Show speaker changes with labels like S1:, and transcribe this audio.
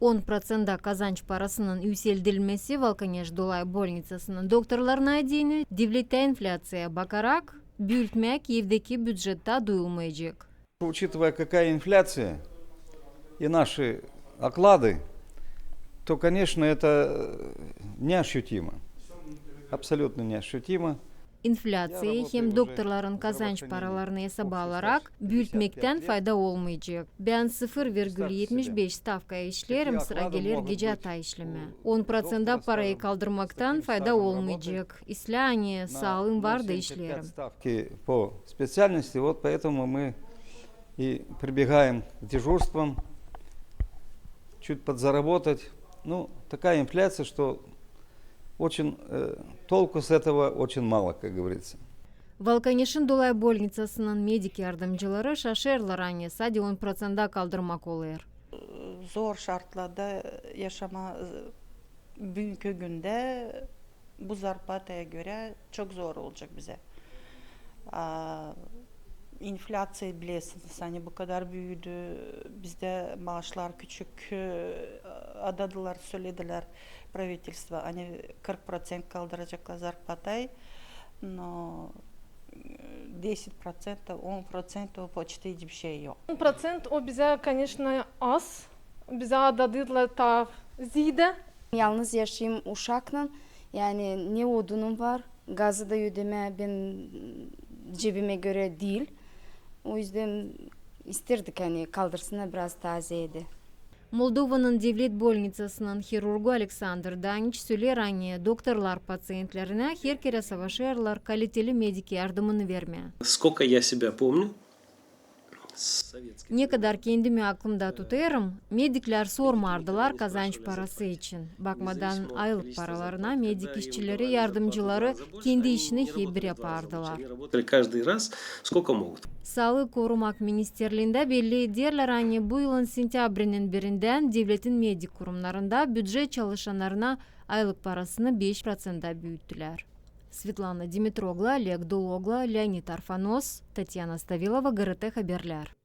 S1: 10% kazanç parasının yükseltilmesi Valkanеш Dolay больницасının doktorlarına дейini devlette enflasyaya bakarak büyütmek evdeki büdjette duyulmayacak.
S2: Учитывая, какая инфляция и наши оклады, то, конечно, это неощутимо. Абсолютно неощутимо.
S1: İnflasyayı hem doktorların kazanç paralarını hesaba alarak büyütmekten fayda olmayacak. Ben 0,75 stavkaya işlerim, sıra gelir gece hata işleme. 10% parayı kaldırmaktan fayda olmayacak. İslani sağlığım var da işlerim.
S2: Ставки по специальности, вот поэтому мы и прибегаем к дежурствам, чуть подзаработать. Ну, такая инфляция, что очень толку с этого очень мало, как говорится.
S1: Valkanеш'in Dolay больницасının medik yardımcıları şaşırlar annesi 10% kaldırmak oluyor.
S3: Zor şartlarda yaşama bugünkü günde bu zarpataya göre çok zor olacak bize. İnflasya biliyorsunuz hani bu kadar büyüdü. Bizde maaşlar küçük adadılar, söylediler правительство. Hani 40% kaldıracaklar zarpatayı. No 10%, 10% o почти hiçbir şey yok.
S4: 10% o bize, конечно, az. Bize adadılar ta ziyde.
S5: Yalnız yaşayayım uşakla. Yani ne odunum var, gazı da ödeme ben cebime göre değil. O yüzden isterdik hani kaldırsınlar biraz tazeydi.
S1: Moldova'nın devlet больницасının хирургу Alexander Daniç söyler anne doktorlar patsientlerine her kere savaşırlar kaliteli medik yardımını vermeye.
S6: Сколько я себя помню,
S1: Ne kadar kendimi aklımda tutarım, medikler sormardılar kazanç parası için. Bakmadan aylık paralarına medik işçileri, yardımcıları kendi işini hibir yapardılar.
S6: каждый раз сколько могут.
S1: Sağlık Korumak Ministerliğinde belli ederler anne bu yılın sentyabrinin birinden devletin medik kurumlarında büdje çalışanlarına aylık parasını 5% büyüttüler. Svetlana Dimitrogla, Oleg Dologla, Leonid Arfanos, Tatyana Stavilova, GRT Haberler.